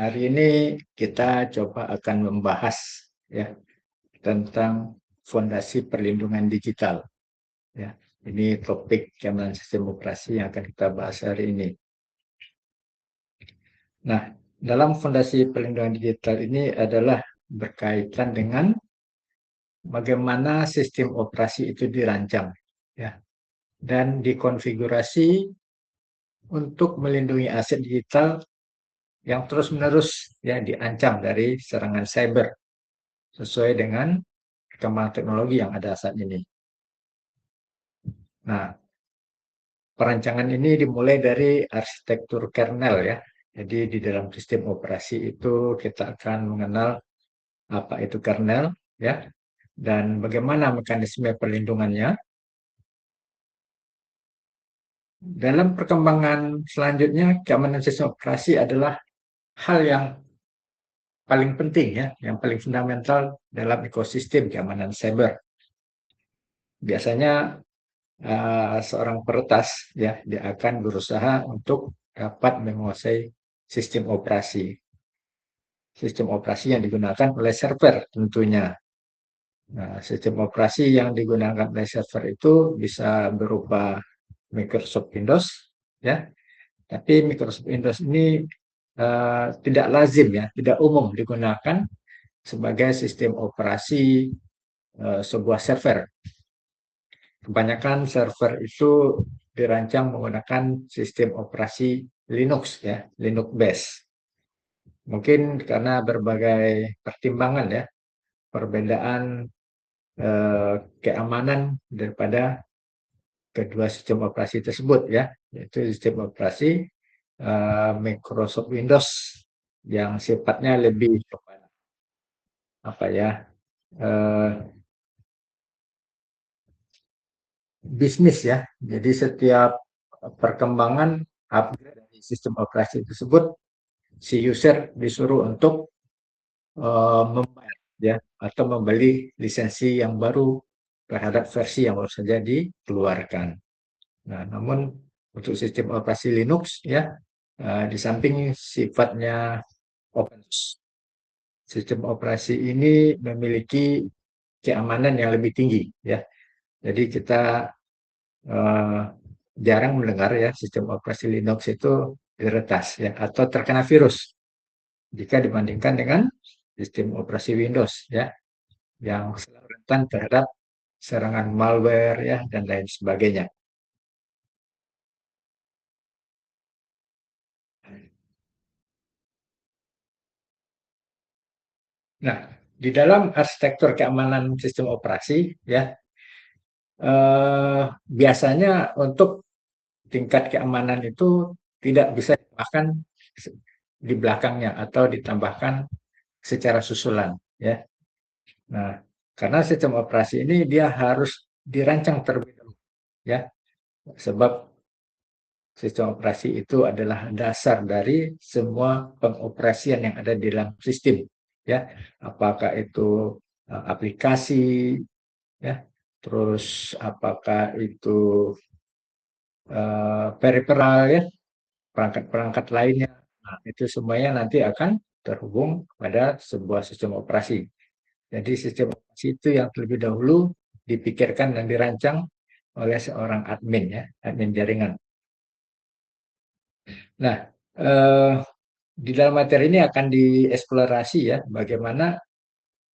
Hari ini kita coba akan membahas ya tentang fondasi perlindungan digital. Ya, ini topik keamanan sistem operasi yang akan kita bahas hari ini. Nah, dalam fondasi perlindungan digital ini adalah berkaitan dengan bagaimana sistem operasi itu dirancang, ya, dan dikonfigurasi untuk melindungi aset digital yang terus-menerus ya diancam dari serangan cyber sesuai dengan perkembangan teknologi yang ada saat ini. Nah, perancangan ini dimulai dari arsitektur kernel ya. Jadi di dalam sistem operasi itu kita akan mengenal apa itu kernel ya dan bagaimana mekanisme perlindungannya. Dalam perkembangan selanjutnya, keamanan sistem operasi adalah hal yang paling penting ya, yang paling fundamental dalam ekosistem keamanan cyber. Biasanya seorang peretas ya dia akan berusaha untuk dapat menguasai sistem operasi. Sistem operasi yang digunakan oleh server tentunya. Nah, sistem operasi yang digunakan oleh server itu bisa berupa Microsoft Windows ya. Tapi Microsoft Windows ini tidak lazim ya, tidak umum digunakan sebagai sistem operasi sebuah server. Kebanyakan server itu dirancang menggunakan sistem operasi Linux ya, Linux base. Mungkin karena berbagai pertimbangan ya, perbedaan keamanan daripada kedua sistem operasi tersebut ya, yaitu sistem operasi Microsoft Windows yang sifatnya lebih apa ya eh, bisnis ya. Jadi setiap perkembangan upgrade dari sistem operasi tersebut si user disuruh untuk membayar ya atau membeli lisensi yang baru terhadap versi yang baru saja dikeluarkan. Nah, namun untuk sistem operasi Linux ya di samping sifatnya open source, sistem operasi ini memiliki keamanan yang lebih tinggi ya. Jadi kita eh, jarang mendengar ya sistem operasi Linux itu diretas ya atau terkena virus jika dibandingkan dengan sistem operasi Windows ya yang selalu rentan terhadap serangan malware ya dan lain sebagainya. Nah, di dalam arsitektur keamanan sistem operasi ya biasanya untuk tingkat keamanan itu tidak bisa ditambahkan di belakangnya atau ditambahkan secara susulan ya. Nah, karena sistem operasi ini dia harus dirancang terlebih dahulu ya, sebab sistem operasi itu adalah dasar dari semua pengoperasian yang ada di dalam sistem ya. Apakah itu aplikasi ya, terus apakah itu peripheral ya, perangkat-perangkat lainnya. Nah, itu semuanya nanti akan terhubung pada sebuah sistem operasi. Jadi sistem operasi itu yang terlebih dahulu dipikirkan dan dirancang oleh seorang admin ya, admin jaringan. Nah, eh, di dalam materi ini akan dieksplorasi ya bagaimana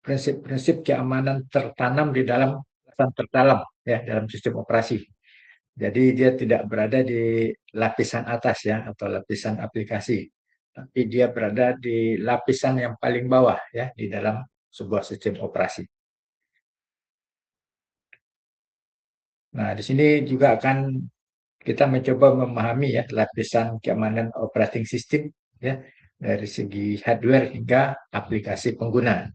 prinsip-prinsip keamanan tertanam di dalam lapisan terdalam ya dalam sistem operasi. Jadi dia tidak berada di lapisan atas ya atau lapisan aplikasi, tapi dia berada di lapisan yang paling bawah ya di dalam sebuah sistem operasi. Nah, di sini juga akan kita mencoba memahami ya lapisan keamanan operating system ya dari segi hardware hingga aplikasi pengguna.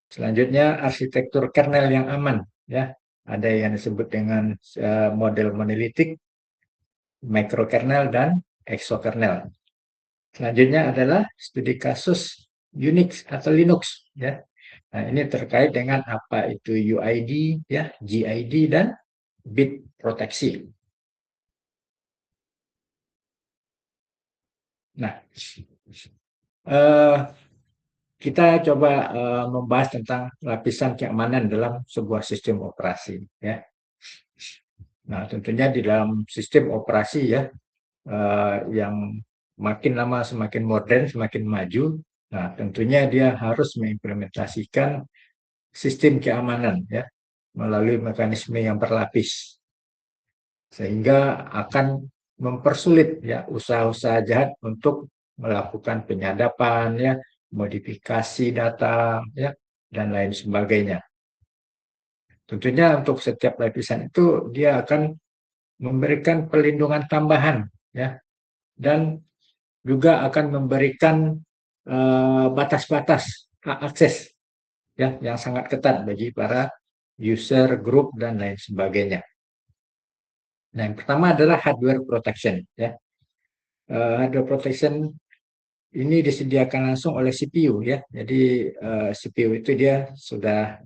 Selanjutnya arsitektur kernel yang aman ya. Ada yang disebut dengan model monolitik, microkernel dan exokernel. Selanjutnya adalah studi kasus Unix atau Linux ya. Nah, ini terkait dengan apa itu UID ya, GID dan bit proteksi. Nah, Eh, kita coba membahas tentang lapisan keamanan dalam sebuah sistem operasi, ya. Nah, tentunya di dalam sistem operasi, ya, yang makin lama semakin modern, semakin maju. Nah, tentunya dia harus mengimplementasikan sistem keamanan, ya, melalui mekanisme yang berlapis, sehingga akan mempersulit, ya, usaha-usaha jahat untuk melakukan penyadapan, ya, modifikasi data, ya, dan lain sebagainya. Tentunya untuk setiap lapisan itu dia akan memberikan perlindungan tambahan, ya, dan juga akan memberikan batas-batas akses, ya, yang sangat ketat bagi para user, group, dan lain sebagainya. Nah, yang pertama adalah hardware protection, ya. Hardware protection ini disediakan langsung oleh CPU, ya. Jadi CPU itu dia sudah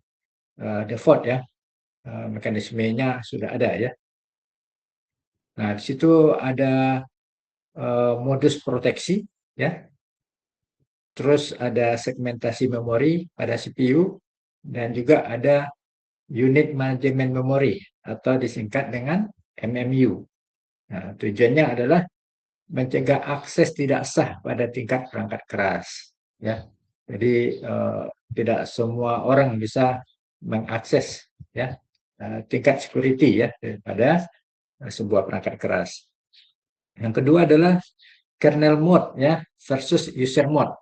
default, ya, mekanismenya sudah ada, ya. Nah, di situ ada modus proteksi, ya. Terus ada segmentasi memori pada CPU dan juga ada unit manajemen memori atau disingkat dengan MMU. Nah, tujuannya adalah mencegah akses tidak sah pada tingkat perangkat keras, ya. Jadi tidak semua orang bisa mengakses, ya, tingkat security, ya, daripada sebuah perangkat keras. Yang kedua adalah kernel mode, ya, versus user mode.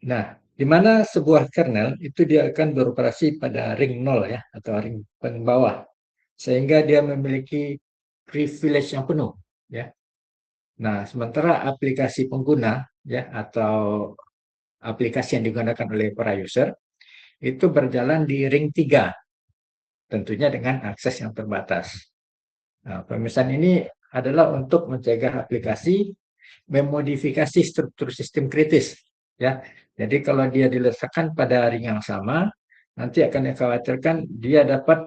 Nah, di mana sebuah kernel itu dia akan beroperasi pada ring 0, ya, atau ring paling bawah, sehingga dia memiliki privilege yang penuh, ya. Nah, sementara aplikasi pengguna, ya, atau aplikasi yang digunakan oleh para user itu berjalan di ring 3, tentunya dengan akses yang terbatas. Nah, pemisahan ini adalah untuk mencegah aplikasi memodifikasi struktur sistem kritis, ya. Jadi kalau dia diletakkan pada ring yang sama, nanti akan dikhawatirkan dia dapat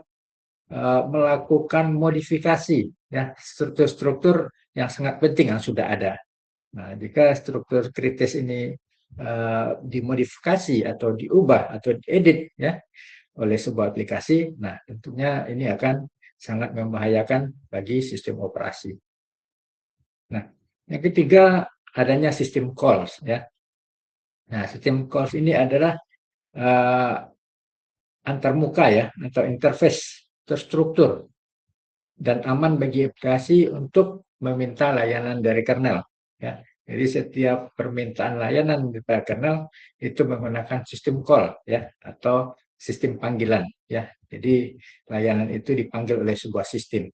melakukan modifikasi, ya, struktur-struktur yang sangat penting yang sudah ada. Nah, jika struktur kritis ini dimodifikasi atau diubah atau diedit, ya, oleh sebuah aplikasi, nah tentunya ini akan sangat membahayakan bagi sistem operasi. Nah, yang ketiga adanya sistem calls, ya. Nah, sistem calls ini adalah uh, antarmuka, ya, atau interface terstruktur dan aman bagi aplikasi untuk meminta layanan dari kernel, ya. Jadi setiap permintaan layanan dari kernel itu menggunakan sistem call, ya, atau sistem panggilan, ya. Jadi layanan itu dipanggil oleh sebuah sistem.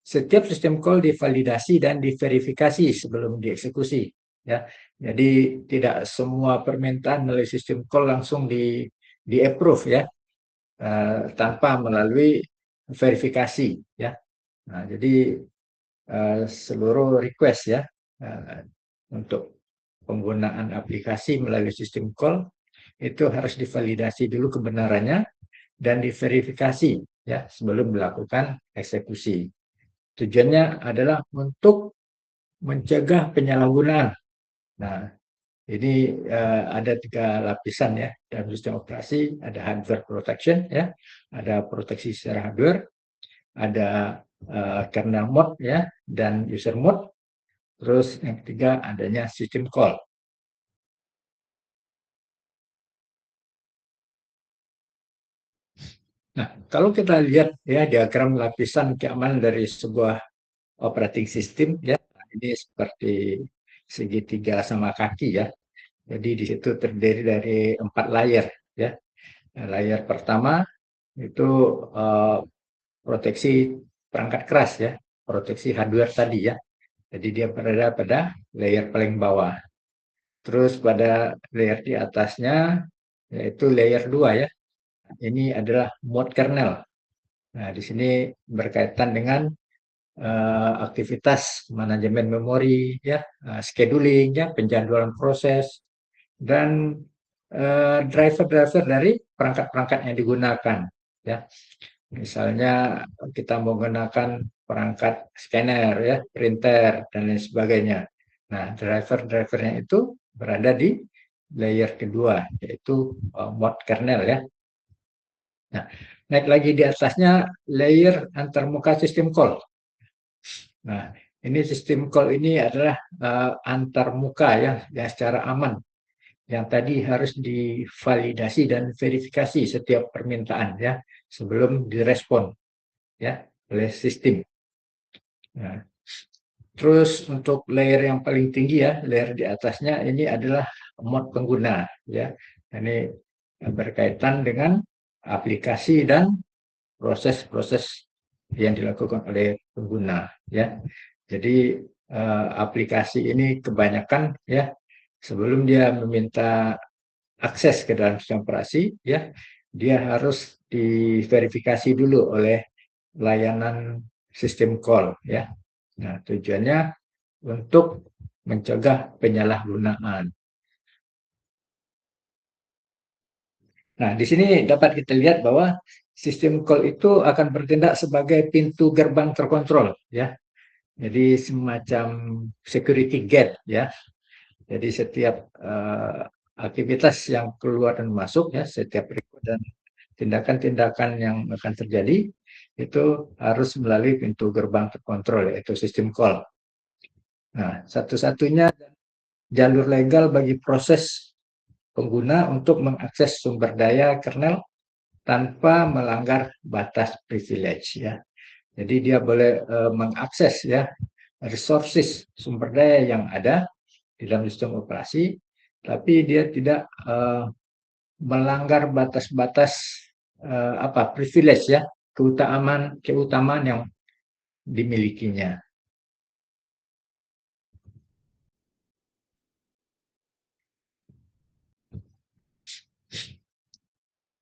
Setiap sistem call divalidasi dan diverifikasi sebelum dieksekusi, ya. Jadi tidak semua permintaan melalui sistem call langsung di approve, ya, tanpa melalui verifikasi, ya. Nah, jadi seluruh request, ya, untuk penggunaan aplikasi melalui sistem call itu harus divalidasi dulu kebenarannya dan diverifikasi, ya, sebelum melakukan eksekusi. Tujuannya adalah untuk mencegah penyalahgunaan. Nah, ini ada 3 lapisan, ya, dalam sistem operasi. Ada hardware protection, ya, ada proteksi secara hardware, ada kernel mode, ya, dan user mode. Terus yang ketiga adanya sistem call. Nah, kalau kita lihat, ya, diagram lapisan keamanan dari sebuah operating system, ya, ini seperti segitiga sama kaki, ya. Jadi di situ terdiri dari 4 layer, ya. Layer pertama itu proteksi perangkat keras, ya, proteksi hardware tadi, ya. Jadi dia berada pada layer paling bawah. Terus pada layer di atasnya yaitu layer 2, ya. Ini adalah mode kernel. Nah, di sini berkaitan dengan aktivitas manajemen memori, ya, scheduling, ya, penjadwalan proses, dan driver-driver dari perangkat-perangkat yang digunakan, ya. Misalnya kita menggunakan perangkat scanner, ya, printer, dan lain sebagainya. Nah, driver-drivernya itu berada di layer kedua, yaitu mode kernel ya. Nah, naik lagi di atasnya layer antarmuka sistem call. Nah, ini sistem call ini adalah antarmuka ya, yang secara aman, yang tadi harus divalidasi dan verifikasi setiap permintaan ya sebelum direspon ya oleh sistem. Nah, terus untuk layer yang paling tinggi ya, layer di atasnya ini adalah mode pengguna ya. Ini berkaitan dengan aplikasi dan proses-proses yang dilakukan oleh pengguna ya. Jadi aplikasi ini kebanyakan ya sebelum dia meminta akses ke dalam sistem operasi ya, dia harus diverifikasi dulu oleh layanan sistem call ya. Nah, tujuannya untuk mencegah penyalahgunaan. Nah, di sini dapat kita lihat bahwa sistem call itu akan bertindak sebagai pintu gerbang terkontrol ya. Jadi semacam security gate ya. Jadi setiap aktivitas yang keluar dan masuk ya, setiap record dan tindakan-tindakan yang akan terjadi itu harus melalui pintu gerbang terkontrol yaitu sistem call. Nah, satu-satunya jalur legal bagi proses pengguna untuk mengakses sumber daya kernel tanpa melanggar batas privilege ya. Jadi dia boleh mengakses ya resources sumber daya yang ada di dalam sistem operasi, tapi dia tidak melanggar batas-batas apa privilege ya keutamaan yang dimilikinya.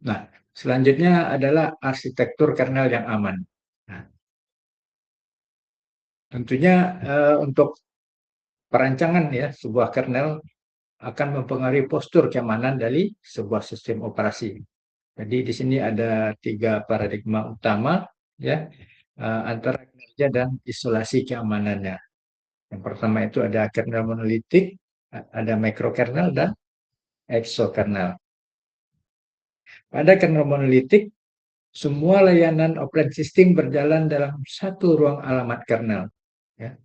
Nah, selanjutnya adalah arsitektur kernel yang aman. Nah, tentunya untuk perancangan ya sebuah kernel akan mempengaruhi postur keamanan dari sebuah sistem operasi. Jadi di sini ada 3 paradigma utama ya antara kinerja dan isolasi keamanannya. Yang pertama itu ada kernel monolitik, ada microkernel dan exokernel. Pada kernel monolitik, semua layanan operating system berjalan dalam satu ruang alamat kernel. Ya.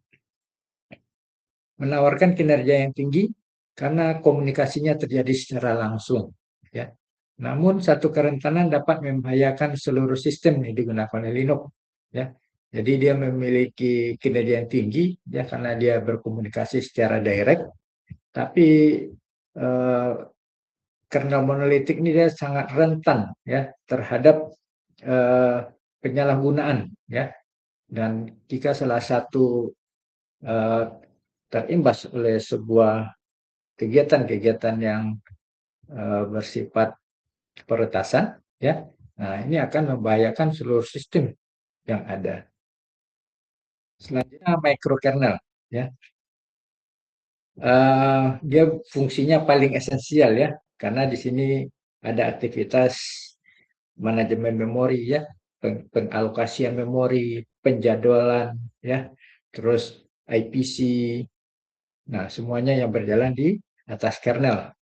Menawarkan kinerja yang tinggi karena komunikasinya terjadi secara langsung. Ya. Namun satu kerentanan dapat membahayakan seluruh sistem yang digunakan oleh Linux. Ya. Jadi dia memiliki kinerja yang tinggi ya karena dia berkomunikasi secara direct, tapi eh, kernel monolitik ini dia sangat rentan ya terhadap eh, penyalahgunaan ya. Dan jika salah satu eh, terimbas oleh sebuah kegiatan-kegiatan yang bersifat peretasan ya, nah ini akan membahayakan seluruh sistem yang ada. Selanjutnya microkernel ya. Dia fungsinya paling esensial ya karena di sini ada aktivitas manajemen memori ya, pengalokasian memori, penjadwalan ya, terus IPC. Nah, semuanya yang berjalan di atas kernel.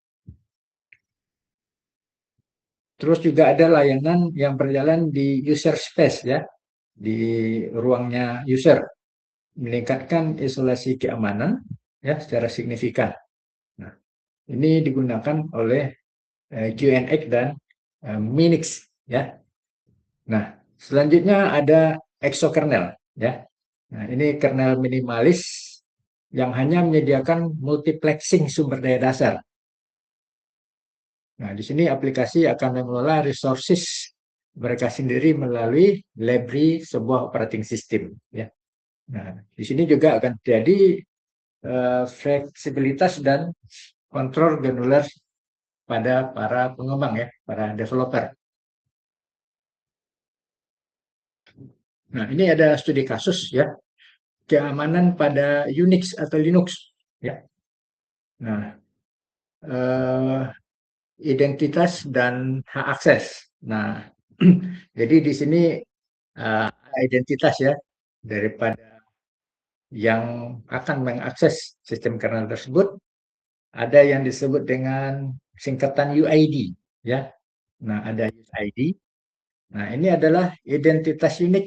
Terus juga ada layanan yang berjalan di user space ya, di ruangnya user, meningkatkan isolasi keamanan ya secara signifikan. Nah, ini digunakan oleh QNX dan Minix ya. Nah, selanjutnya ada exokernel ya. Nah, ini kernel minimalis yang hanya menyediakan multiplexing sumber daya dasar. Nah, di sini aplikasi akan mengelola resources mereka sendiri melalui library sebuah operating system ya. Nah, di sini juga akan terjadi fleksibilitas dan kontrol granular pada para pengembang ya, para developer. Nah, ini ada studi kasus ya, keamanan pada Unix atau Linux ya. Nah, eh, identitas dan hak akses. Nah, jadi di sini identitas ya daripada yang akan mengakses sistem kernel tersebut ada yang disebut dengan singkatan UID, ya. Nah, ada UID. Nah, ini adalah identitas unik,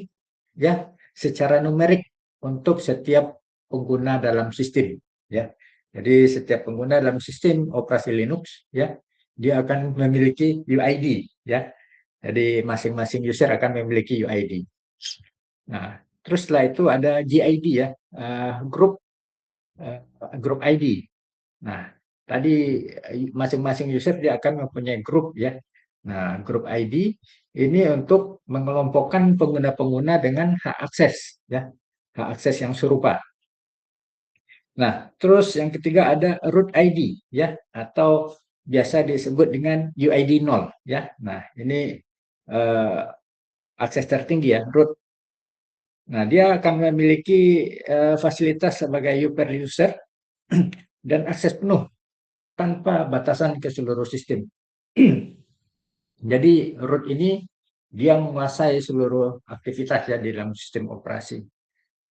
ya, secara numerik untuk setiap pengguna dalam sistem, ya. Jadi setiap pengguna dalam sistem operasi Linux, ya, dia akan memiliki UID, ya. Jadi masing-masing user akan memiliki UID. Nah, terus setelah itu ada GID, ya, grup grup ID. Nah, tadi masing-masing user dia akan mempunyai grup, ya. Nah, grup ID ini untuk mengelompokkan pengguna-pengguna dengan hak akses, ya, hak akses yang serupa. Nah, terus yang ketiga ada root ID, ya, atau biasa disebut dengan UID 0, ya. Nah, ini eh, akses tertinggi, ya, root. Nah, dia akan memiliki fasilitas sebagai super user dan akses penuh tanpa batasan ke seluruh sistem. Jadi root ini dia menguasai seluruh aktivitas, ya, di dalam sistem operasi.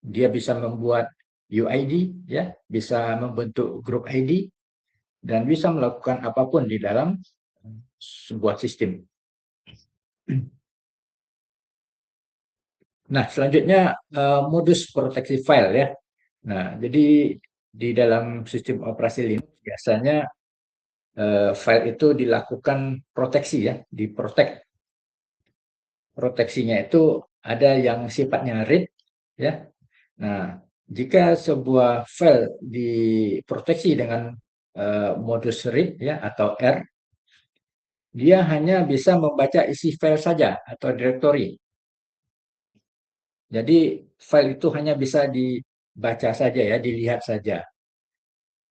Dia bisa membuat UID, ya, bisa membentuk grup ID dan bisa melakukan apapun di dalam sebuah sistem. Nah, selanjutnya modus proteksi file, ya. Nah, jadi di dalam sistem operasi Linux biasanya file itu dilakukan proteksi, ya, diprotect. Proteksinya itu ada yang sifatnya read, ya. Nah, jika sebuah file diproteksi dengan modus read, ya, atau R, dia hanya bisa membaca isi file saja atau directory. Jadi file itu hanya bisa dibaca saja, ya, dilihat saja.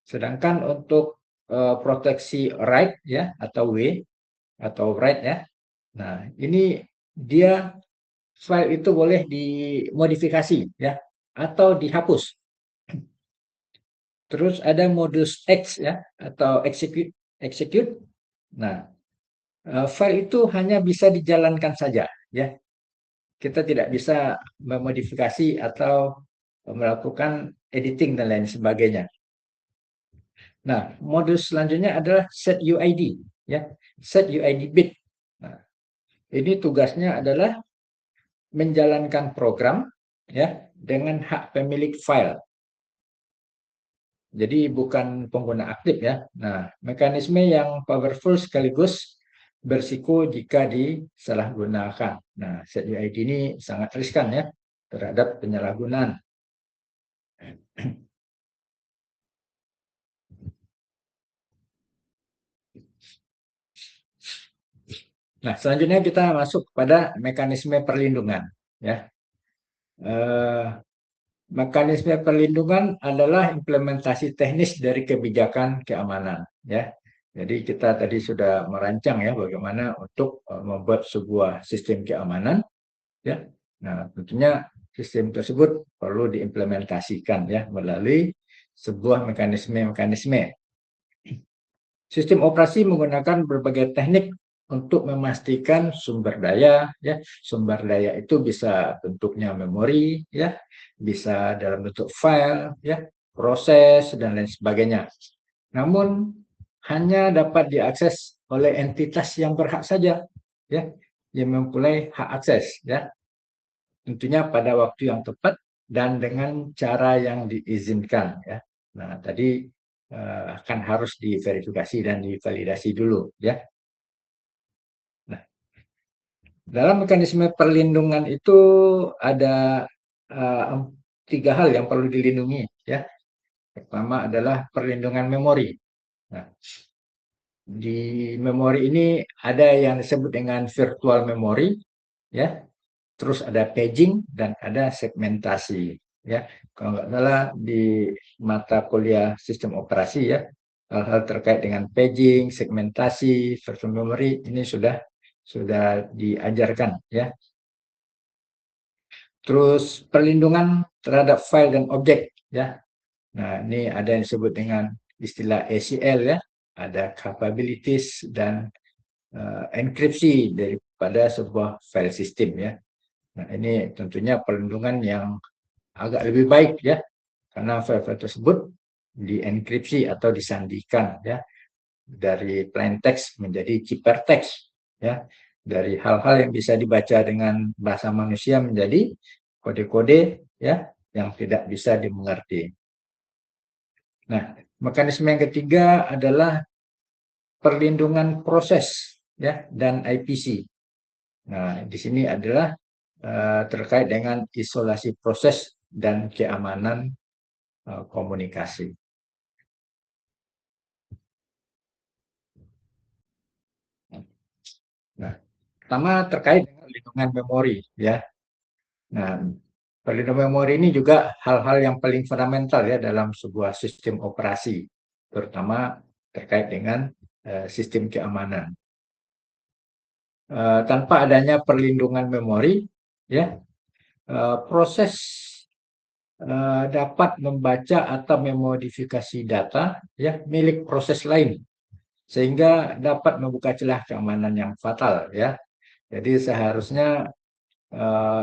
Sedangkan untuk proteksi write, ya, atau W atau write, ya. Nah, ini dia file itu boleh dimodifikasi, ya, atau dihapus. Terus ada modus X, ya, atau execute. Nah, file itu hanya bisa dijalankan saja, ya. Kita tidak bisa memodifikasi atau melakukan editing dan lain sebagainya. Nah, modus selanjutnya adalah set UID, ya, set UID bit. Nah, ini tugasnya adalah menjalankan program, ya, dengan hak pemilik file. Jadi bukan pengguna aktif, ya. Nah, mekanisme yang powerful sekaligus bersiko jika disalahgunakan. Nah, set UID ini sangat riskan, ya, terhadap penyalahgunaan. Nah, selanjutnya kita masuk kepada mekanisme perlindungan, ya. Eh, Mekanisme perlindungan adalah implementasi teknis dari kebijakan keamanan, ya. Jadi kita tadi sudah merancang, ya, bagaimana untuk membuat sebuah sistem keamanan, ya. Nah, tentunya sistem tersebut perlu diimplementasikan, ya, melalui sebuah mekanisme-mekanisme. Sistem operasi menggunakan berbagai teknik untuk memastikan sumber daya, ya. Sumber daya itu bisa bentuknya memori, ya, bisa dalam bentuk file, ya, proses dan lain sebagainya. Namun hanya dapat diakses oleh entitas yang berhak saja, ya, yang mempunyai hak akses, ya. Tentunya pada waktu yang tepat dan dengan cara yang diizinkan, ya. Nah, tadi akan harus diverifikasi dan divalidasi dulu, ya. Nah, dalam mekanisme perlindungan itu ada tiga hal yang perlu dilindungi, ya. Pertama adalah perlindungan memori. Nah, di memori ini ada yang disebut dengan virtual memory, ya. Terus ada paging dan ada segmentasi, ya. Kalau nggak salah di mata kuliah sistem operasi, ya, hal-hal terkait dengan paging, segmentasi, virtual memory ini sudah diajarkan, ya. Terus perlindungan terhadap file dan objek, ya. Nah, ini ada yang disebut dengan istilah ACL, ya. Ada capabilities dan enkripsi daripada sebuah file system, ya. Nah, ini tentunya perlindungan yang agak lebih baik, ya, karena file-file tersebut dienkripsi atau disandikan ya dari plain text menjadi hypertext ya, dari hal-hal yang bisa dibaca dengan bahasa manusia menjadi kode-kode ya yang tidak bisa dimengerti. Nah, mekanisme yang ketiga adalah perlindungan proses ya dan IPC. Nah, di sini adalah terkait dengan isolasi proses dan keamanan komunikasi. Nah, pertama terkait dengan perlindungan memori ya. Nah, perlindungan memori ini juga hal-hal yang paling fundamental ya dalam sebuah sistem operasi, terutama terkait dengan sistem keamanan. Tanpa adanya perlindungan memori, ya proses dapat membaca atau memodifikasi data ya milik proses lain, sehingga dapat membuka celah keamanan yang fatal ya. Jadi seharusnya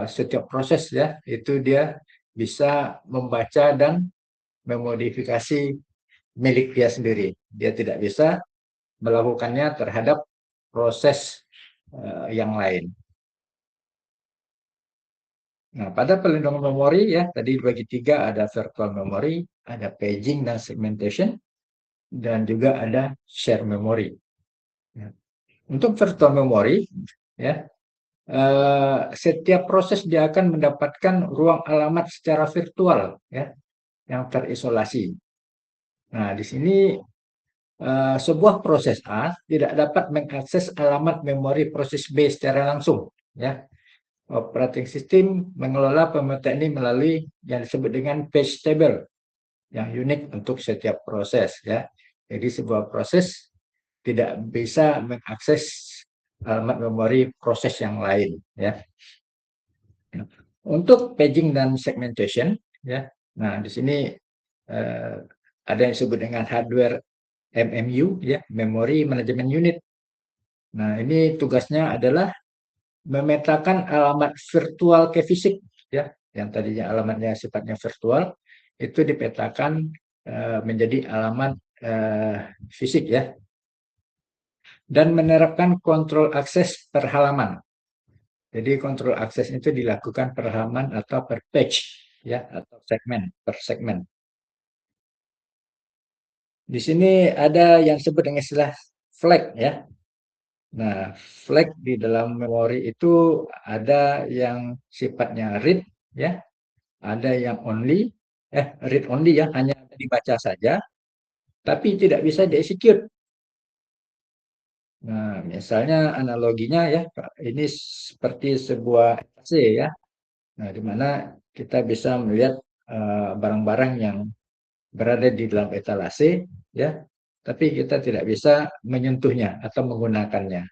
setiap proses ya itu dia bisa membaca dan memodifikasi milik dia sendiri. Dia tidak bisa melakukannya terhadap proses yang lain. Nah, pada pelindungan memori ya tadi dibagi tiga, ada virtual memory, ada paging dan segmentation, dan juga ada share memory. Ya. Untuk virtual memory ya setiap proses dia akan mendapatkan ruang alamat secara virtual ya yang terisolasi. Nah, di sini sebuah proses A tidak dapat mengakses alamat memori proses B secara langsung ya. Operating system mengelola pemetaan ini melalui yang disebut dengan page table yang unik untuk setiap proses ya. Jadi sebuah proses tidak bisa mengakses alamat memori proses yang lain ya. Untuk paging dan segmentation ya. Nah, di sini ada yang disebut dengan hardware MMU ya, Memory Management Unit. Nah, ini tugasnya adalah memetakan alamat virtual ke fisik ya, yang tadinya alamatnya sifatnya virtual itu dipetakan menjadi alamat fisik ya, dan menerapkan kontrol akses per halaman. Jadi kontrol akses itu dilakukan per halaman atau per page ya, atau segmen per segmen. Di sini ada yang disebut dengan istilah flag ya. Nah, flag di dalam memori itu ada yang sifatnya read ya, ada yang only read only ya, hanya dibaca saja tapi tidak bisa di-execute. Nah, misalnya analoginya ya, ini seperti sebuah AC ya. Nah, di mana kita bisa melihat barang-barang yang berada di dalam etalase ya, tapi kita tidak bisa menyentuhnya atau menggunakannya.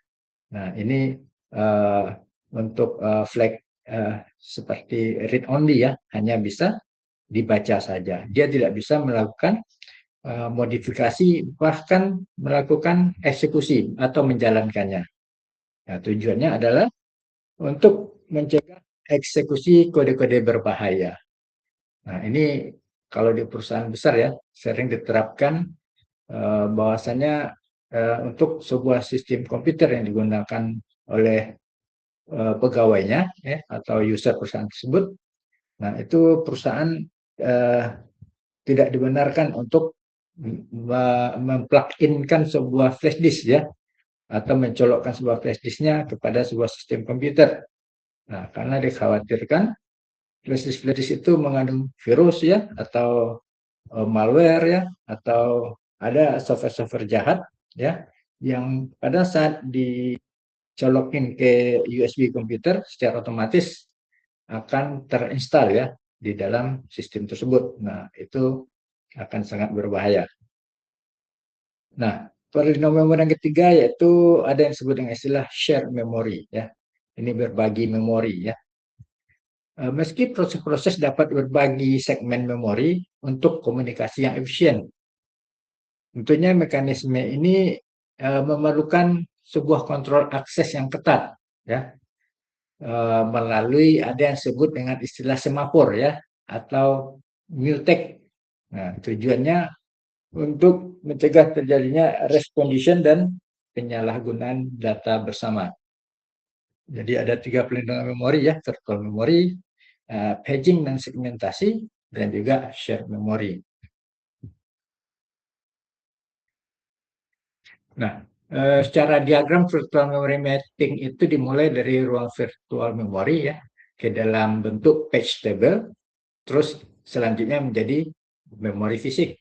Nah, ini untuk flag seperti read only ya, hanya bisa dibaca saja. Dia tidak bisa melakukan modifikasi, bahkan melakukan eksekusi atau menjalankannya. Nah, tujuannya adalah untuk mencegah eksekusi kode-kode berbahaya. Nah, ini kalau di perusahaan besar ya, sering diterapkan bahwasanya untuk sebuah sistem komputer yang digunakan oleh pegawainya ya, atau user perusahaan tersebut. Nah, itu perusahaan tidak dibenarkan untuk memplug-inkan sebuah flash disk ya, atau mencolokkan sebuah flash disknya kepada sebuah sistem komputer. Nah, karena dikhawatirkan flash disk itu mengandung virus ya, atau malware ya, atau ada software-software jahat ya, yang pada saat dicolokin ke USB komputer secara otomatis akan terinstal ya di dalam sistem tersebut. Nah, itu akan sangat berbahaya. Nah, perlindungan memori yang ketiga yaitu ada yang disebut dengan istilah share memory ya. Ini berbagi memori ya. Meski proses-proses dapat berbagi segmen memori untuk komunikasi yang efisien, tentunya mekanisme ini memerlukan sebuah kontrol akses yang ketat ya, melalui ada yang disebut dengan istilah semafor ya, atau mutex Nah, tujuannya untuk mencegah terjadinya race condition dan penyalahgunaan data bersama. Jadi ada 3 pelindungan memori ya, virtual memory, paging dan segmentasi, dan juga shared memory. Nah, secara diagram virtual memory mapping itu dimulai dari ruang virtual memory ya, ke dalam bentuk page table, terus selanjutnya menjadi memori fisik.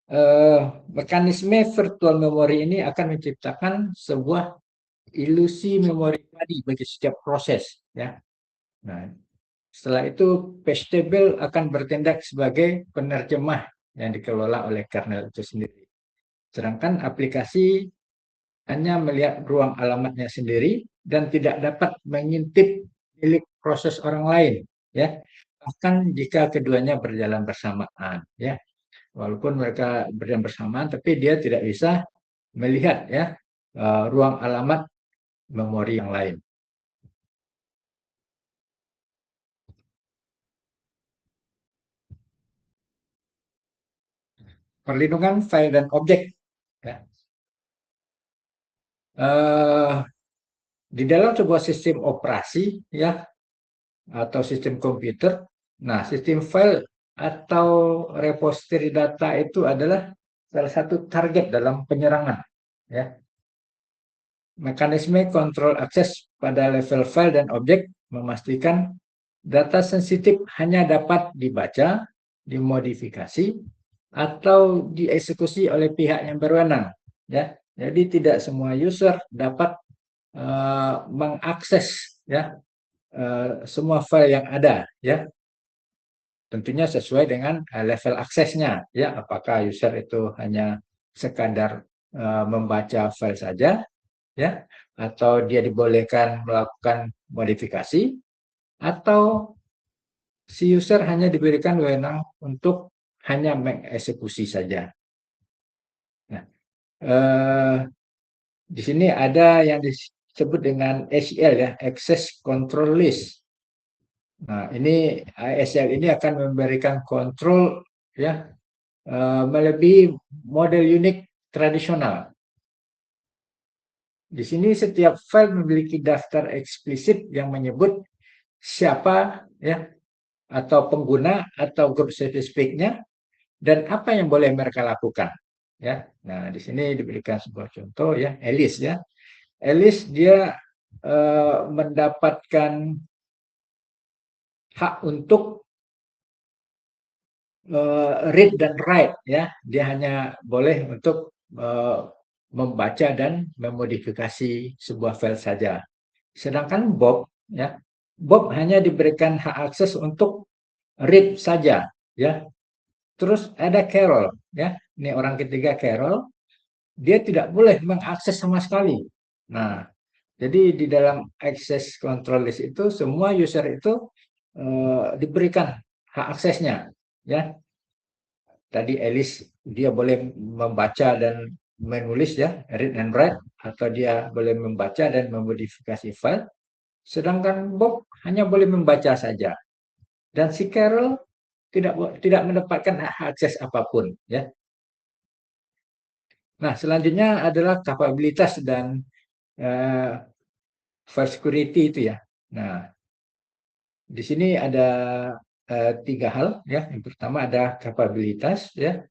Eh, Mekanisme virtual memory ini akan menciptakan sebuah ilusi memori tadi bagi setiap proses ya. Nah, setelah itu page table akan bertindak sebagai penerjemah yang dikelola oleh kernel itu sendiri. Sedangkan aplikasi hanya melihat ruang alamatnya sendiri dan tidak dapat mengintip milik proses orang lain ya. Bahkan jika keduanya berjalan bersamaan ya. Walaupun mereka berjalan bersamaan tapi dia tidak bisa melihat ya ruang alamat memori yang lain. Perlindungan file dan objek ya. Eh, di dalam sebuah sistem operasi ya atau sistem komputer, nah sistem file atau repository data itu adalah salah satu target dalam penyerangan ya. Mekanisme kontrol akses pada level file dan objek memastikan data sensitif hanya dapat dibaca, dimodifikasi, atau dieksekusi oleh pihak yang berwenang ya. Jadi tidak semua user dapat mengakses ya semua file yang ada ya, tentunya sesuai dengan level aksesnya ya, apakah user itu hanya sekadar membaca file saja ya, atau dia dibolehkan melakukan modifikasi, atau si user hanya diberikan wewenang untuk hanya mengeksekusi saja. Nah, eh, di sini ada yang disebut dengan ACL ya, Access Control List. Nah, ini ASL ini akan memberikan kontrol ya melebihi model unik tradisional. Di sini setiap file memiliki daftar eksplisit yang menyebut siapa ya atau pengguna atau grup spesifiknya dan apa yang boleh mereka lakukan ya. Nah, di sini diberikan sebuah contoh ya, Alice ya. Alice dia mendapatkan hak untuk read dan write ya. Dia hanya boleh untuk membaca dan memodifikasi sebuah file saja. Sedangkan Bob ya, Bob hanya diberikan hak akses untuk read saja ya. Terus ada Carol ya. Ini orang ketiga Carol, dia tidak boleh mengakses sama sekali. Nah, jadi di dalam access control list itu semua user itu diberikan hak aksesnya ya. Tadi Alice dia boleh membaca dan menulis ya, read and write, atau dia boleh membaca dan memodifikasi file. Sedangkan Bob hanya boleh membaca saja. Dan si Carol tidak mendapatkan hak akses apapun ya. Nah, selanjutnya adalah kapabilitas dan uh, file security itu ya. Nah, di sini ada 3 hal ya. Yang pertama ada kapabilitas ya.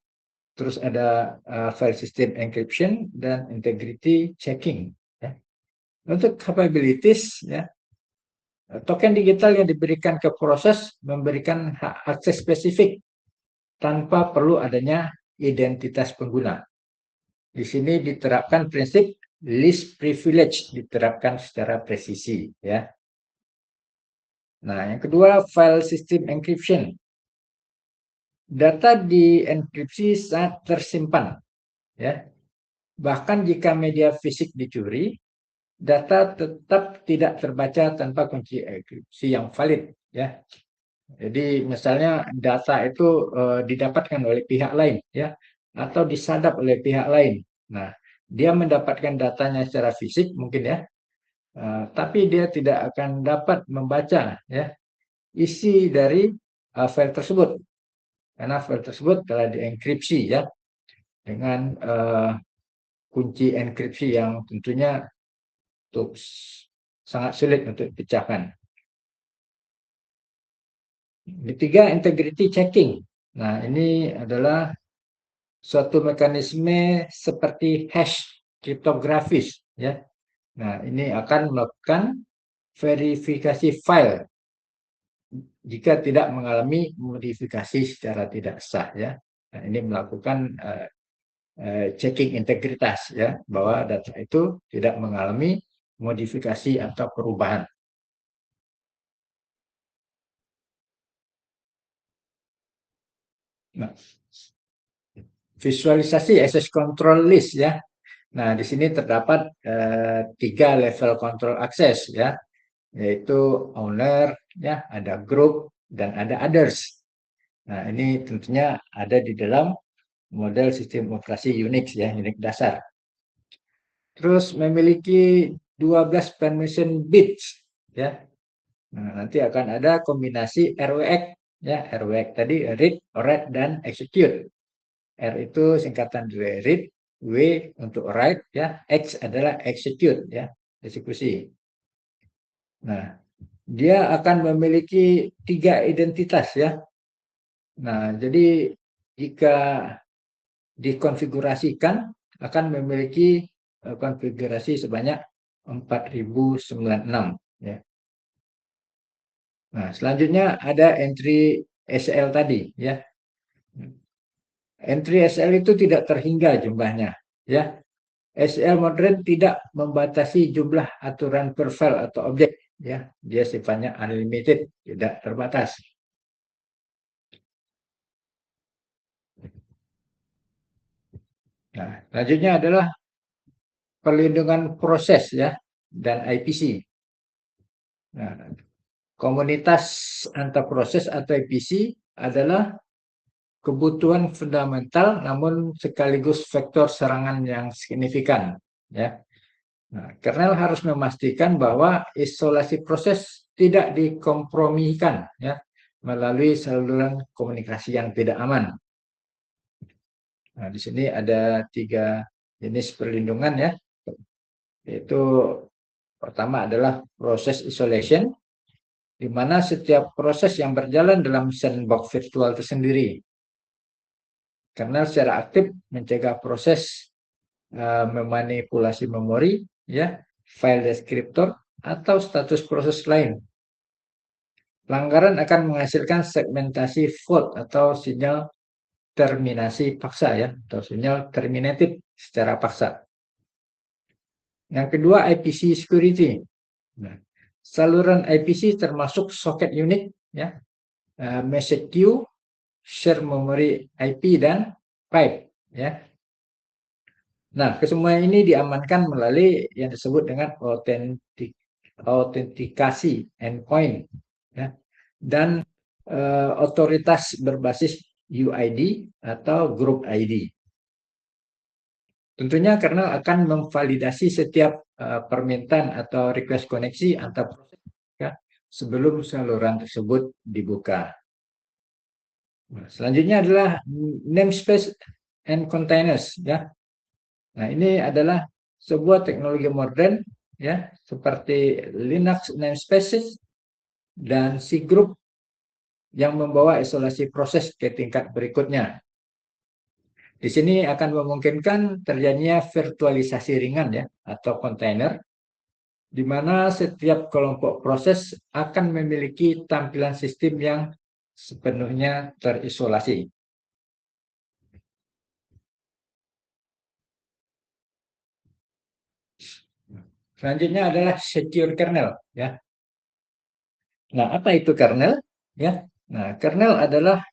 Terus ada file system encryption dan integrity checking ya. Untuk capabilities ya, token digital yang diberikan ke proses memberikan hak akses spesifik tanpa perlu adanya identitas pengguna. Di sini diterapkan prinsip least privilege, diterapkan secara presisi ya. Nah, yang kedua file system encryption. Data dienkripsi saat tersimpan ya. Bahkan jika media fisik dicuri, data tetap tidak terbaca tanpa kunci enkripsi yang valid ya. Jadi misalnya data itu didapatkan oleh pihak lain ya, atau disadap oleh pihak lain. Nah, dia mendapatkan datanya secara fisik mungkin ya, tapi dia tidak akan dapat membaca ya isi dari file tersebut. karena file tersebut telah dienkripsi ya dengan kunci enkripsi yang tentunya sangat sulit untuk dipecahkan. Ketiga, integrity checking. Nah, ini adalah suatu mekanisme seperti hash kriptografis ya. Nah, ini akan melakukan verifikasi file jika tidak mengalami modifikasi secara tidak sah ya. Nah, ini melakukan checking integritas ya, bahwa data itu tidak mengalami modifikasi atau perubahan. Nah, visualisasi access control list ya. Nah, di sini terdapat 3 level control access ya, yaitu owner ya, ada group dan ada others. Nah, ini tentunya ada di dalam model sistem operasi Unix ya, Unix dasar. Terus memiliki 12 permission bits ya. Nah, nanti akan ada kombinasi RWX ya, RWX tadi read, write dan execute. R itu singkatan dari read, W untuk write ya, X adalah execute ya, eksekusi. Nah, dia akan memiliki 3 identitas ya. Nah, jadi jika dikonfigurasikan akan memiliki konfigurasi sebanyak 4096 ya. Nah, selanjutnya ada entry SL tadi ya. Entry SL itu tidak terhingga jumlahnya ya. SL modern tidak membatasi jumlah aturan per file atau objek ya. Dia sifatnya unlimited, tidak terbatas. Nah, selanjutnya adalah perlindungan proses ya dan IPC. Nah, komunitas antar proses atau IPC adalah kebutuhan fundamental namun sekaligus vektor serangan yang signifikan ya. Nah, kernel harus memastikan bahwa isolasi proses tidak dikompromikan ya melalui saluran komunikasi yang tidak aman. Nah, di sini ada 3 jenis perlindungan ya, yaitu pertama adalah proses isolation, di mana setiap proses yang berjalan dalam sandbox virtual tersendiri. Kernel secara aktif mencegah proses memanipulasi memori, ya, file deskriptor, atau status proses lain. Pelanggaran akan menghasilkan segmentasi fault atau sinyal terminasi paksa ya, atau sinyal terminated secara paksa. Yang kedua, IPC security. Nah, saluran IPC termasuk soket unit ya, message queue, share memory IP dan pipe ya. Nah, kesemua ini diamankan melalui yang disebut dengan autentikasi endpoint ya, dan otoritas berbasis UID atau group ID. Tentunya kernel akan memvalidasi setiap permintaan atau request koneksi antar proses ya, sebelum saluran tersebut dibuka. Nah, selanjutnya adalah namespace and containers ya. Nah, ini adalah sebuah teknologi modern ya, seperti Linux namespaces dan cgroup yang membawa isolasi proses ke tingkat berikutnya. Di sini akan memungkinkan terjadinya virtualisasi ringan ya atau kontainer, di mana setiap kelompok proses akan memiliki tampilan sistem yang sepenuhnya terisolasi. Selanjutnya adalah secure kernel ya. Nah, apa itu kernel? Ya. Nah, kernel adalah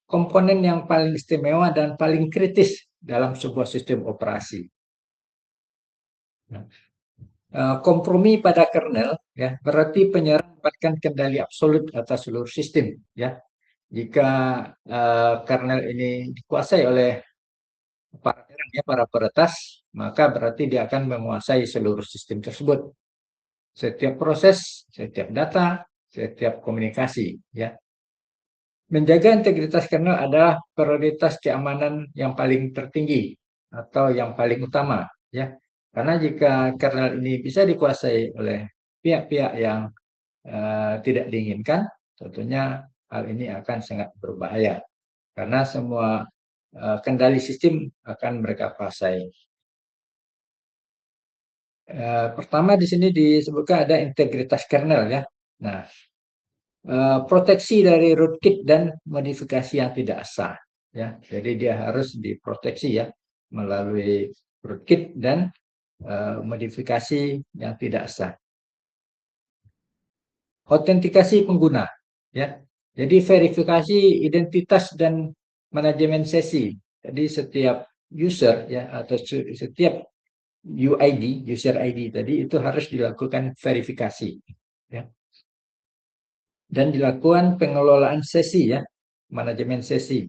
komponen yang paling istimewa dan paling kritis dalam sebuah sistem operasi. Nah, kompromi pada kernel ya berarti penyerang mendapatkan kendali absolut atas seluruh sistem ya. Jika kernel ini dikuasai oleh para penyerang ya, para peretas, maka berarti dia akan menguasai seluruh sistem tersebut. Setiap proses, setiap data, setiap komunikasi ya. Menjaga integritas kernel adalah prioritas keamanan yang paling tertinggi atau yang paling utama, ya. Karena jika kernel ini bisa dikuasai oleh pihak-pihak yang tidak diinginkan, tentunya hal ini akan sangat berbahaya karena semua kendali sistem akan mereka kuasai. Pertama di sini disebutkan ada integritas kernel, ya. Nah, proteksi dari rootkit dan modifikasi yang tidak sah, ya. Jadi dia harus diproteksi, ya, melalui rootkit dan modifikasi yang tidak sah. Autentikasi pengguna, ya. Jadi verifikasi identitas dan manajemen sesi. Jadi setiap user, ya, atau setiap UID, user ID tadi itu harus dilakukan verifikasi, ya. Dan dilakukan pengelolaan sesi, ya, manajemen sesi.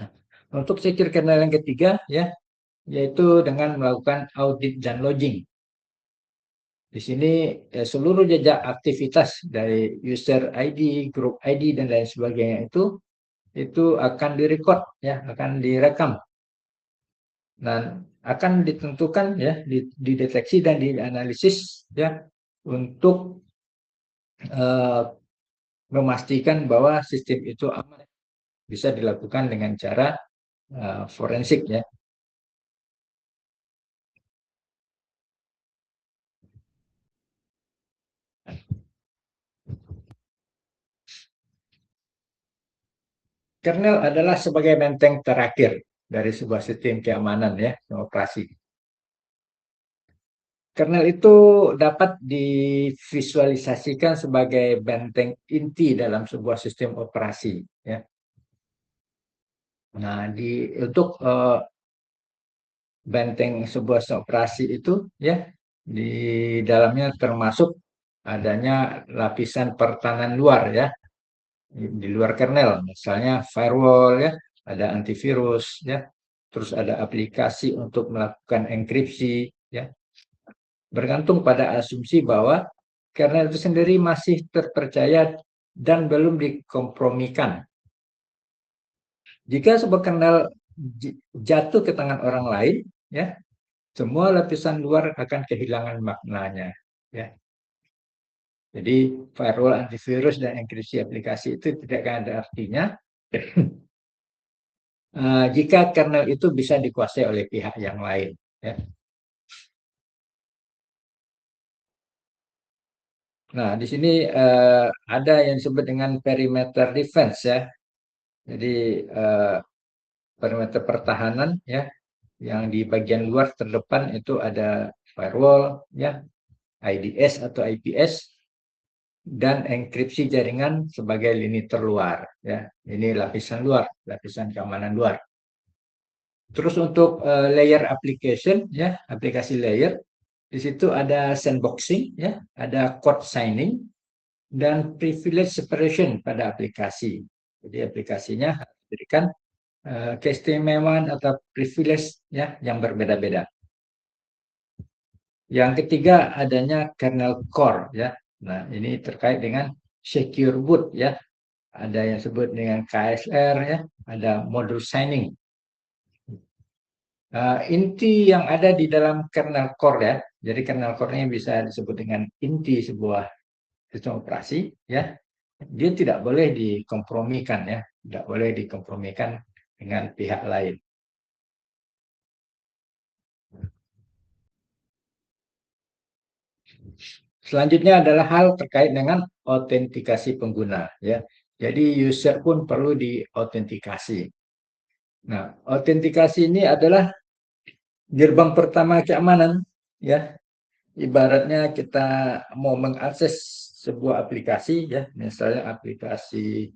Nah, untuk secure kernel yang ketiga, ya, yaitu dengan melakukan audit dan logging. Di sini seluruh jejak aktivitas dari user ID, group ID dan lain sebagainya itu akan direcord, ya, akan direkam dan akan ditentukan, ya, dideteksi dan dianalisis, ya, untuk uh, memastikan bahwa sistem itu aman, bisa dilakukan dengan cara forensik, ya. Kernel adalah sebagai benteng terakhir dari sebuah sistem keamanan, ya, operasi. Kernel itu dapat divisualisasikan sebagai benteng inti dalam sebuah sistem operasi, ya. Nah, untuk benteng sebuah operasi itu, ya, di dalamnya termasuk adanya lapisan pertahanan luar, ya, di luar kernel, misalnya firewall, ya, ada antivirus, ya, terus ada aplikasi untuk melakukan enkripsi, ya. Bergantung pada asumsi bahwa kernel itu sendiri masih terpercaya dan belum dikompromikan. Jika sebuah kernel jatuh ke tangan orang lain, ya, semua lapisan luar akan kehilangan maknanya, ya. Jadi firewall, antivirus, dan enkripsi aplikasi itu tidak akan ada artinya jika kernel itu bisa dikuasai oleh pihak yang lain, ya. Nah, di sini ada yang disebut dengan perimeter defense, ya. Jadi perimeter pertahanan, ya, yang di bagian luar terdepan itu ada firewall, ya, IDS atau IPS, dan enkripsi jaringan sebagai lini terluar, ya. Ini lapisan luar, lapisan keamanan luar. Terus untuk layer application, ya, aplikasi layer, di situ ada sandboxing, ya, ada code signing, dan privilege separation pada aplikasi. Jadi aplikasinya harus diberikan keistimewaan atau privilege, ya, yang berbeda-beda. Yang ketiga adanya kernel core, ya. Nah, ini terkait dengan secure boot, ya. Ada yang disebut dengan KSR, ya. Ada module signing. Inti yang ada di dalam kernel core, ya. Jadi kernel core-nya bisa disebut dengan inti sebuah sistem operasi, ya. Dia tidak boleh dikompromikan, ya. Tidak boleh dikompromikan dengan pihak lain. Selanjutnya adalah hal terkait dengan autentikasi pengguna, ya. Jadi user pun perlu diautentikasi. Nah, autentikasi ini adalah gerbang pertama keamanan, ya. Ibaratnya kita mau mengakses sebuah aplikasi, ya, misalnya aplikasi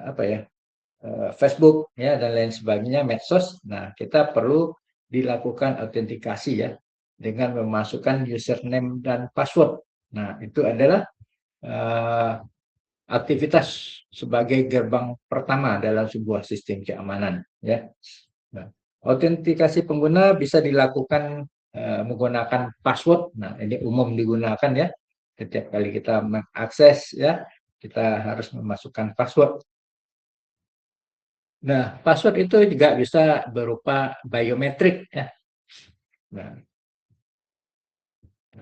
apa ya, Facebook, ya, dan lain sebagainya, medsos. Nah, kita perlu dilakukan autentikasi, ya, dengan memasukkan username dan password. Nah, itu adalah uh, aktivitas sebagai gerbang pertama dalam sebuah sistem keamanan, ya. Nah, autentikasi pengguna bisa dilakukan menggunakan password. Nah, ini umum digunakan, ya, setiap kali kita mengakses, ya, kita harus memasukkan password. Nah, password itu juga bisa berupa biometrik ya. Nah,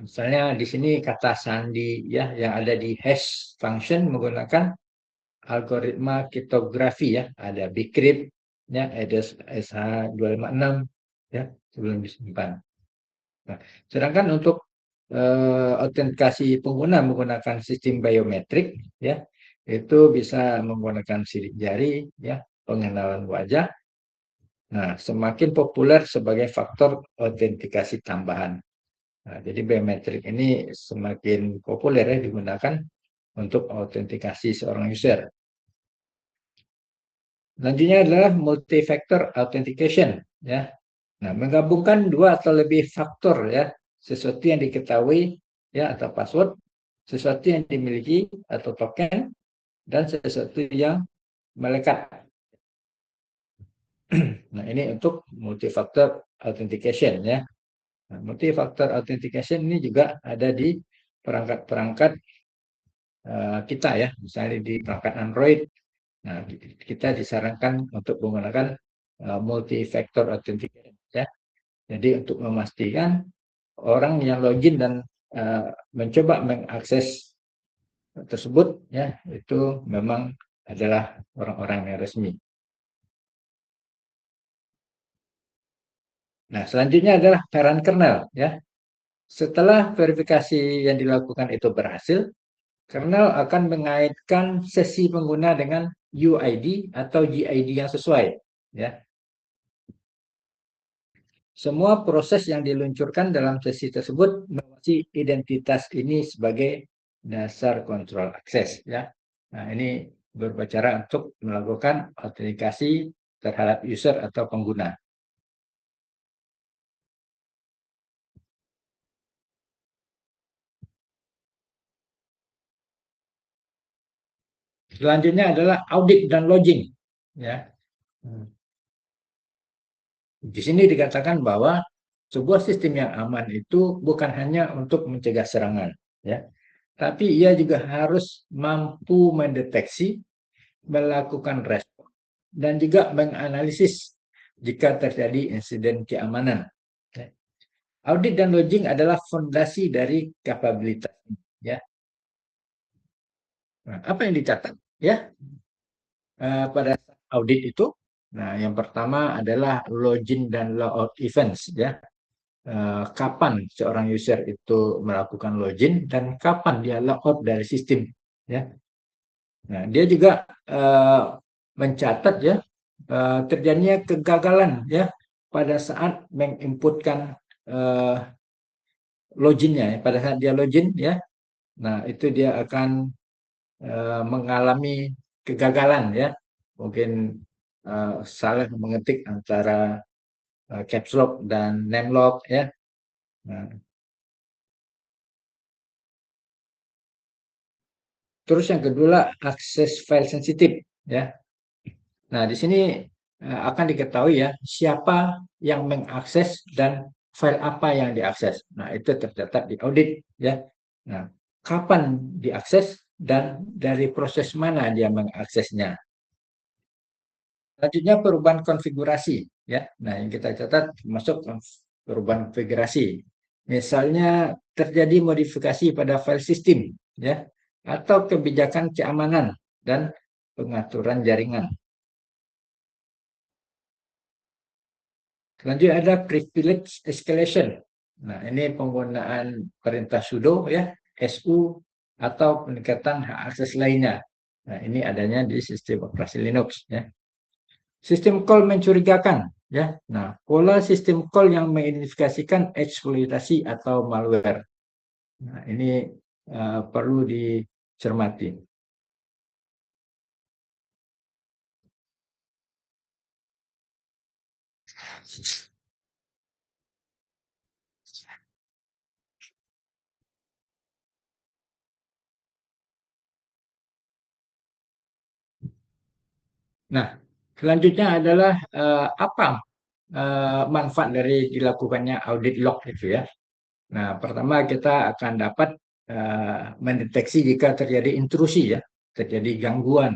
misalnya di sini kata sandi ya yang ada di hash function menggunakan algoritma kriptografi ya, ada bcrypt ya, ada SH256 ya sebelum disimpan. Nah, sedangkan untuk autentikasi pengguna menggunakan sistem biometrik ya, itu bisa menggunakan sidik jari ya, pengenalan wajah. Nah, semakin populer sebagai faktor autentikasi tambahan. Nah, jadi biometrik ini semakin populer ya digunakan untuk autentikasi seorang user. Selanjutnya adalah multi-factor authentication ya. Nah, menggabungkan dua atau lebih faktor ya, sesuatu yang diketahui ya atau password, sesuatu yang dimiliki atau token, dan sesuatu yang melekat. Nah, ini untuk multi-factor authentication ya. Nah, multi-factor authentication ini juga ada di perangkat-perangkat kita ya, misalnya di perangkat Android. Nah, kita disarankan untuk menggunakan multi-factor authentication ya. Jadi untuk memastikan orang yang login dan mencoba mengakses tersebut ya itu memang adalah orang-orang yang resmi. Nah, selanjutnya adalah parent kernel ya. Setelah verifikasi yang dilakukan itu berhasil, kernel akan mengaitkan sesi pengguna dengan UID atau GID yang sesuai ya. Semua proses yang diluncurkan dalam sesi tersebut mengisi identitas ini sebagai dasar kontrol akses ya. Nah, ini beberapa cara untuk melakukan autentikasi terhadap user atau pengguna. Selanjutnya adalah audit dan logging ya. Di sini dikatakan bahwa sebuah sistem yang aman itu bukan hanya untuk mencegah serangan ya, tapi ia juga harus mampu mendeteksi, melakukan respon, dan juga menganalisis jika terjadi insiden keamanan. Audit dan logging adalah fondasi dari kapabilitas ya. Nah, apa yang dicatat ya pada audit itu? Nah, yang pertama adalah login dan logout events ya. Kapan seorang user itu melakukan login dan kapan dia logout dari sistem ya. Nah, dia juga mencatat ya terjadinya kegagalan ya pada saat menginputkan loginnya ya. Pada saat dia login ya. Nah, itu dia akan mengalami kegagalan ya. Mungkin salah mengetik antara caps lock dan name lock ya. Nah, terus yang kedua akses file sensitif ya. Nah, di sini akan diketahui ya siapa yang mengakses dan file apa yang diakses. Nah, itu tercatat di audit ya. Nah, kapan diakses dan dari proses mana dia mengaksesnya. Selanjutnya perubahan konfigurasi ya. Nah, yang kita catat masuk perubahan konfigurasi. Misalnya terjadi modifikasi pada file sistem ya atau kebijakan keamanan dan pengaturan jaringan. Selanjutnya ada privilege escalation. Nah, ini penggunaan perintah sudo ya, su atau peningkatan hak akses lainnya. Nah, ini adanya di sistem operasi Linux ya. Sistem call mencurigakan ya. Nah, pola sistem call yang mengidentifikasikan eksploitasi atau malware. Nah, ini perlu dicermati. Nah, selanjutnya adalah apa manfaat dari dilakukannya audit log itu ya. Nah, pertama kita akan dapat mendeteksi jika terjadi intrusi ya, terjadi gangguan,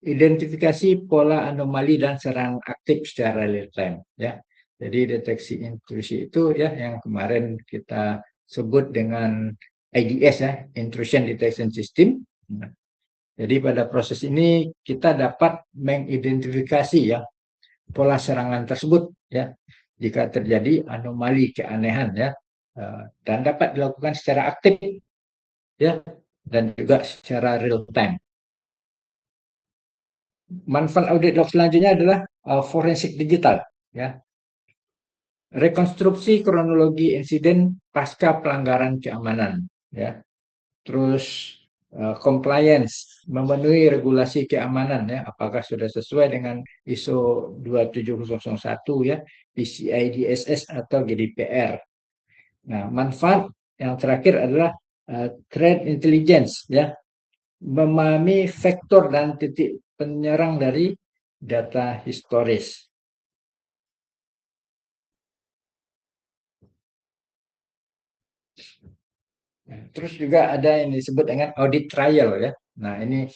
identifikasi pola anomali dan serangan aktif secara real time, ya. Jadi deteksi intrusi itu ya yang kemarin kita sebut dengan IDS, ya, Intrusion Detection System. Nah, jadi pada proses ini kita dapat mengidentifikasi ya pola serangan tersebut, ya, jika terjadi anomali keanehan, ya, dan dapat dilakukan secara aktif, ya, dan juga secara real time. Manfaat audit log selanjutnya adalah forensik digital, ya, rekonstruksi kronologi insiden pasca pelanggaran keamanan, ya, terus compliance, memenuhi regulasi keamanan, ya, apakah sudah sesuai dengan ISO 27001, ya, PCI DSS atau GDPR. Nah, manfaat yang terakhir adalah threat intelligence, ya, memahami vektor dan titik penyerang dari data historis. Terus juga ada yang disebut dengan audit trial, ya. Nah, ini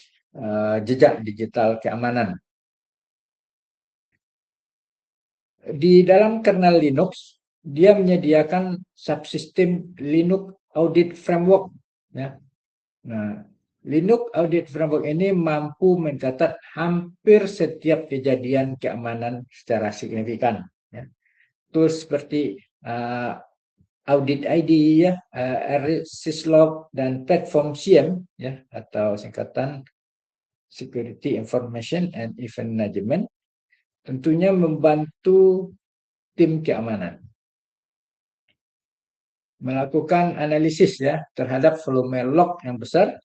jejak digital keamanan. Di dalam kernel Linux, dia menyediakan subsistem Linux Audit Framework, ya. Nah, Linux Audit Framework ini mampu mencatat hampir setiap kejadian keamanan secara signifikan, ya. Tools seperti Audit ID, ya, Syslog dan Platform SIEM, ya, atau singkatan Security Information and Event Management, tentunya membantu tim keamanan melakukan analisis, ya, terhadap volume log yang besar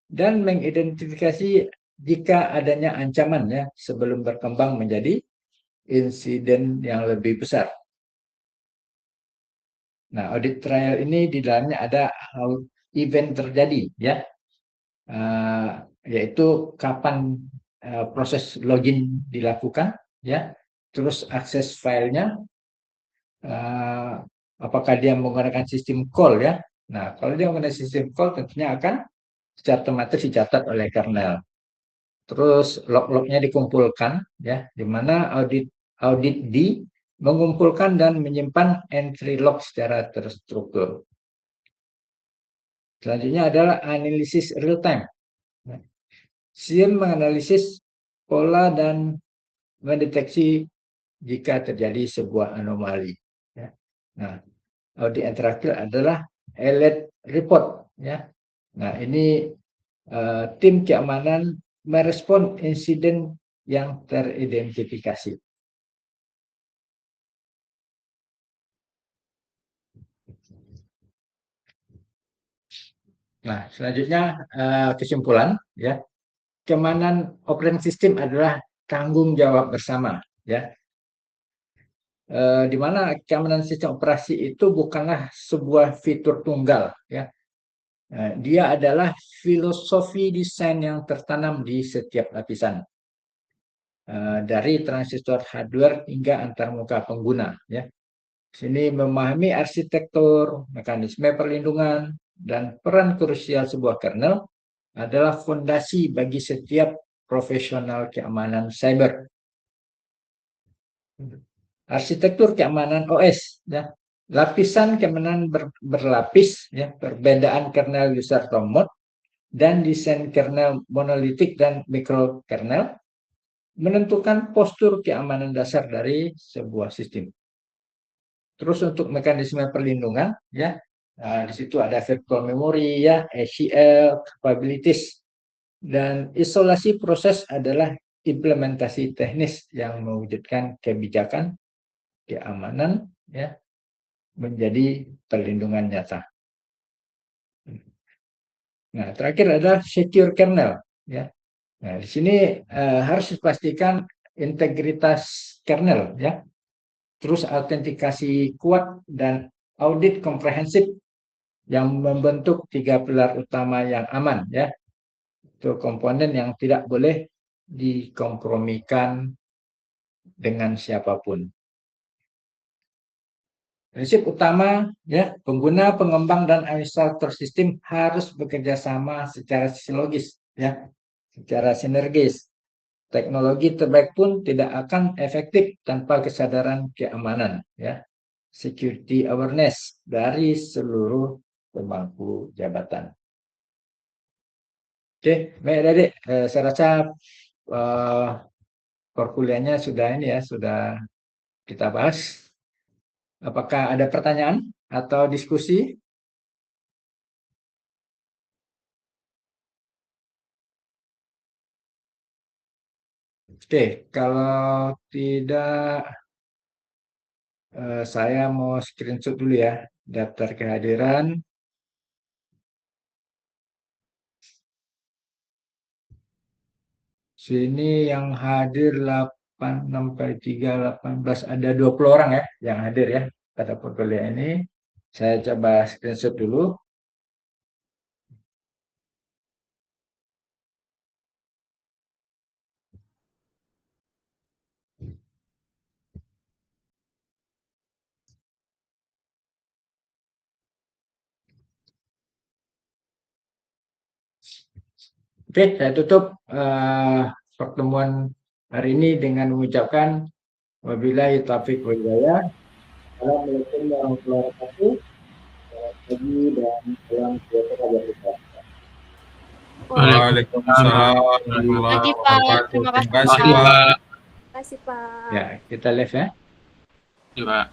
dan mengidentifikasi jika adanya ancaman, ya, sebelum berkembang menjadi insiden yang lebih besar. Nah, audit trial ini di dalamnya ada event terjadi, ya, yaitu kapan proses login dilakukan, ya, terus akses filenya, apakah dia menggunakan sistem call, ya. Nah, kalau dia menggunakan sistem call tentunya akan secara otomatis dicatat oleh kernel. Terus log-lognya dikumpulkan, ya, di mana audit D mengumpulkan dan menyimpan entry log secara terstruktur. Selanjutnya adalah analisis real time. SIEM menganalisis pola dan mendeteksi jika terjadi sebuah anomali, ya. Nah, audit yang terakhir adalah alert report, ya. Nah, ini tim keamanan merespon insiden yang teridentifikasi. Nah, selanjutnya kesimpulan, ya, keamanan operating system adalah tanggung jawab bersama, ya. Di mana keamanan sistem operasi itu bukanlah sebuah fitur tunggal, ya. Dia adalah filosofi desain yang tertanam di setiap lapisan, dari transistor hardware hingga antarmuka pengguna, ya. Sini memahami arsitektur, mekanisme perlindungan, dan peran krusial sebuah kernel adalah fondasi bagi setiap profesional keamanan cyber. Arsitektur keamanan OS, ya. Lapisan keamanan berlapis, ya, perbedaan kernel user atau mode, dan desain kernel monolitik dan mikrokernel menentukan postur keamanan dasar dari sebuah sistem. Terus untuk mekanisme perlindungan, ya, di situ ada virtual memory, ya, ACL, capabilities, dan isolasi proses adalah implementasi teknis yang mewujudkan kebijakan keamanan, ya, menjadi perlindungan nyata. Nah, terakhir adalah secure kernel, ya. Nah, di sini harus dipastikan integritas kernel, ya. Terus autentikasi kuat dan audit komprehensif yang membentuk 3 pilar utama yang aman, ya. Itu komponen yang tidak boleh dikompromikan dengan siapapun. Prinsip utama, ya, pengguna, pengembang, dan administrator sistem harus bekerja sama secara sisiologis, ya. secara sinergis. Teknologi terbaik pun tidak akan efektif tanpa kesadaran keamanan, ya. Security awareness dari seluruh pemangku jabatan. Oke, baik adik, saya rasa perkuliahannya sudah ini ya, sudah kita bahas. Apakah ada pertanyaan atau diskusi? Oke, kalau tidak, saya mau screenshot dulu ya daftar kehadiran. Sini yang hadir 8 sampai 3, 18, ada 20 orang ya yang hadir ya pada perkuliahan ini. Saya coba screenshot dulu. Oke, saya tutup pertemuan hari ini dengan mengucapkan wabillahi taufiq wal hidayah. Assalamualaikum warahmatullahi wabarakatuh. Selamat pagi dan salam sejahtera bagi kita. Waalaikumsalam warahmatullahi Pagi, Pak. wabarakatuh. Terima Terima kasih, kasih, Pak. Pak. Terima kasih, Pak. Ya, kita live ya. Iya, Pak.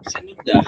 Sini dah.